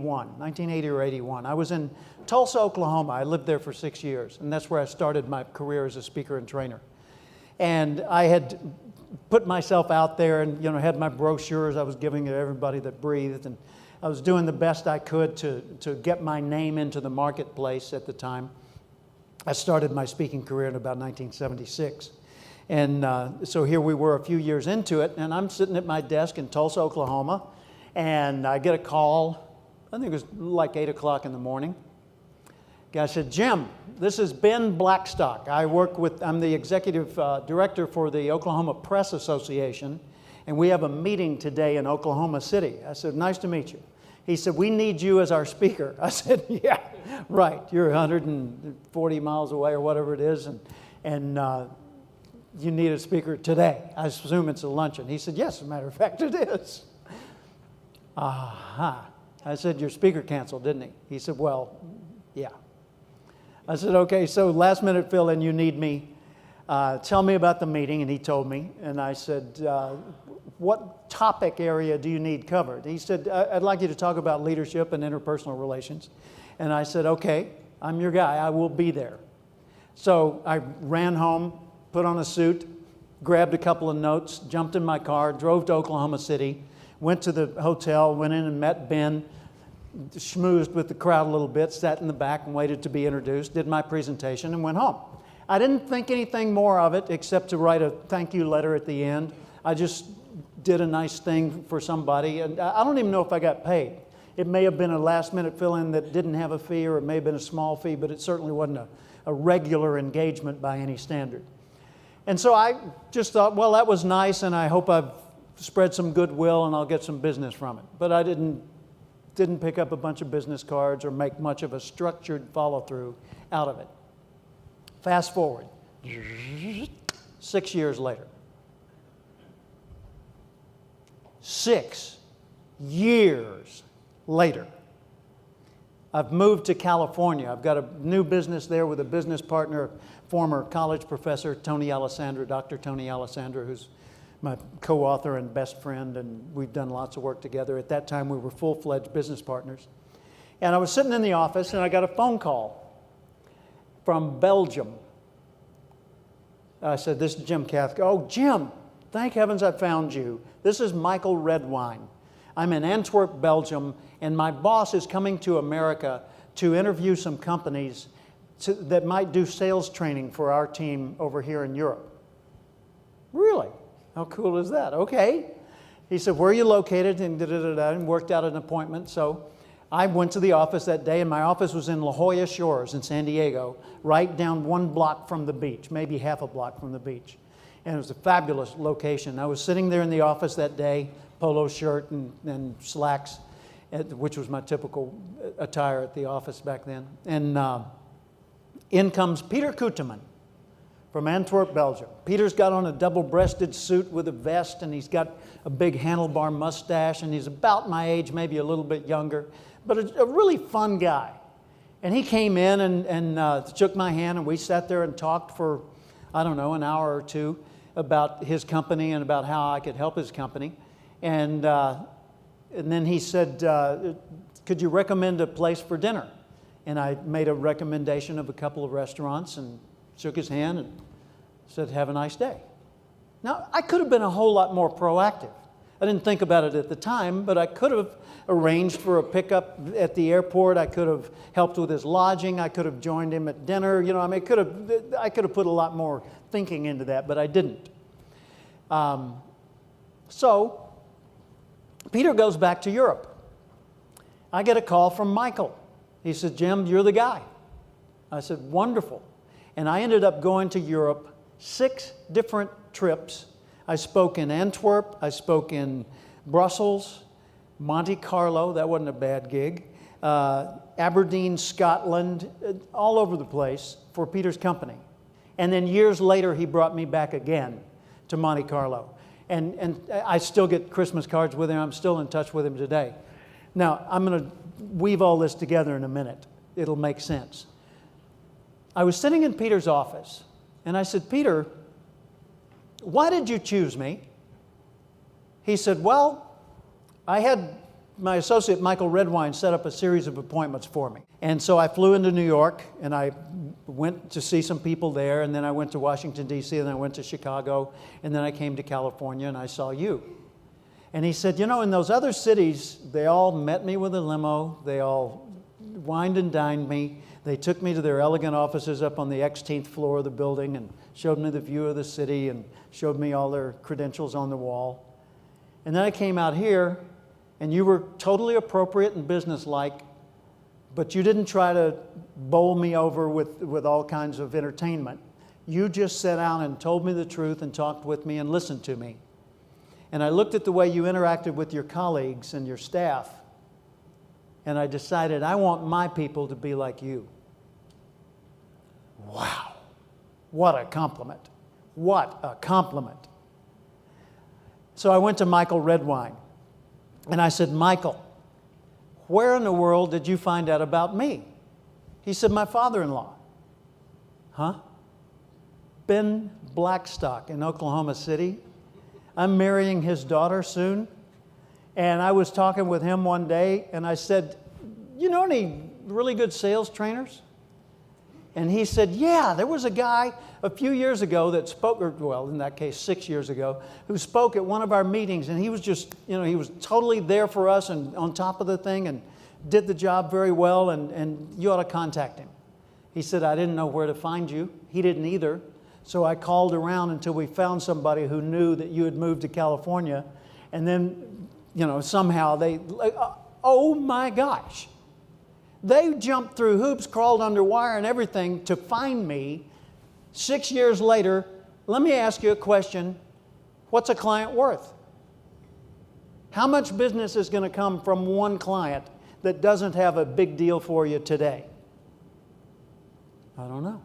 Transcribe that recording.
1980 or 81. I was in Tulsa, Oklahoma. I lived there for 6 years, and that's where I started my career as a speaker and trainer. And I had put myself out there and, had my brochures I was giving to everybody that breathed, and I was doing the best I could to get my name into the marketplace at the time. I started my speaking career in about 1976. And so here we were a few years into it, and I'm sitting at my desk in Tulsa, Oklahoma, and I get a call. I think it was like 8 o'clock in the morning. Guy said, "Jim, this is Ben Blackstock. I'm the executive director for the Oklahoma Press Association, and we have a meeting today in Oklahoma City." I said, "Nice to meet you." He said, "We need you as our speaker." I said, "Yeah, right. You're 140 miles away or whatever it is, and you need a speaker today. I assume it's a luncheon." He said, "Yes, as a matter of fact, it is." Aha. I said, "Your speaker canceled, didn't he?" He said, "Well, yeah." I said, "Okay, so last minute fill-in, you need me. Tell me about the meeting." And he told me. And I said, "What topic area do you need covered?" He said, "I'd like you to talk about leadership and interpersonal relations." And I said, "Okay, I'm your guy. I will be there." So I ran home, put on a suit, grabbed a couple of notes, jumped in my car, drove to Oklahoma City, went to the hotel, went in and met Ben, schmoozed with the crowd a little bit, sat in the back and waited to be introduced, did my presentation, and went home. I didn't think anything more of it except to write a thank you letter at the end. I just did a nice thing for somebody, and I don't even know if I got paid. It may have been a last-minute fill-in that didn't have a fee, or it may have been a small fee, but it certainly wasn't a regular engagement by any standard. And so I just thought, well, that was nice, and I hope I've spread some goodwill and I'll get some business from it. But I didn't pick up a bunch of business cards or make much of a structured follow-through out of it. Fast forward, 6 years later. 6 years later. I've moved to California. I've got a new business there with a business partner, former college professor, Tony Alessandra, Dr. Tony Alessandra, who's my co-author and best friend, and we've done lots of work together. At that time, we were full-fledged business partners. And I was sitting in the office, and I got a phone call from Belgium. I said, "This is Jim Cathcart." "Oh, Jim, thank heavens I found you. This is Michael Redwine. I'm in Antwerp, Belgium, and my boss is coming to America to interview some companies that might do sales training for our team over here in Europe." "Really? How cool is that?" "Okay." He said, "Where are you located?" And worked out an appointment. So I went to the office that day, and my office was in La Jolla Shores in San Diego, right down 1 block from the beach, maybe half a block from the beach. And it was a fabulous location. I was sitting there in the office that day, polo shirt and slacks, which was my typical attire at the office back then. And in comes Peter Kuteman from Antwerp, Belgium. Peter's got on a double-breasted suit with a vest, and he's got a big handlebar mustache, and he's about my age, maybe a little bit younger, but a really fun guy. And he came in and shook my hand, and we sat there and talked for, I don't know, an hour or two about his company and about how I could help his company. And then he said, "Could you recommend a place for dinner?" And I made a recommendation of a couple of restaurants and shook his hand and said, "Have a nice day." Now, I could have been a whole lot more proactive. I didn't think about it at the time, but I could have arranged for a pickup at the airport. I could have helped with his lodging. I could have joined him at dinner. I could have put a lot more thinking into that, but I didn't. So Peter goes back to Europe. I get a call from Michael. He said, "Jim, you're the guy." I said, "Wonderful." And I ended up going to Europe 6 different trips. I spoke in Antwerp, I spoke in Brussels, Monte Carlo, that wasn't a bad gig, Aberdeen, Scotland, all over the place for Peter's company. And then years later, he brought me back again to Monte Carlo. And I still get Christmas cards with him. I'm still in touch with him today. Now, I'm going to weave all this together in a minute. It'll make sense. I was sitting in Peter's office, and I said, "Peter, why did you choose me?" He said, "Well, I had my associate, Michael Redwine, set up a series of appointments for me. And so I flew into New York, and I went to see some people there, and then I went to Washington, D.C., and then I went to Chicago, and then I came to California, and I saw you. And he said, you know, in those other cities, they all met me with a limo. They all wined and dined me. They took me to their elegant offices up on the 18th floor of the building and showed me the view of the city and showed me all their credentials on the wall. And then I came out here, and you were totally appropriate and businesslike, but you didn't try to bowl me over with all kinds of entertainment. You just sat down and told me the truth and talked with me and listened to me. And I looked at the way you interacted with your colleagues and your staff, and I decided I want my people to be like you. Wow, what a compliment. What a compliment. So I went to Michael Redwine, and I said, Michael, where in the world did you find out about me? He said, my father-in-law. Huh? Ben Blackstock in Oklahoma City. I'm marrying his daughter soon. And I was talking with him one day, and I said, you know any really good sales trainers? And he said, yeah, there was a guy a few years ago that spoke, or well, in that case, 6 years ago, who spoke at one of our meetings, and he was just, you know, he was totally there for us and on top of the thing and did the job very well, and you ought to contact him. He said, I didn't know where to find you. He didn't either. So I called around until we found somebody who knew that you had moved to California, and then, you know, somehow they, oh my gosh. They jumped through hoops, crawled under wire and everything to find me. 6 years later, let me ask you a question. What's a client worth? How much business is going to come from one client that doesn't have a big deal for you today? I don't know.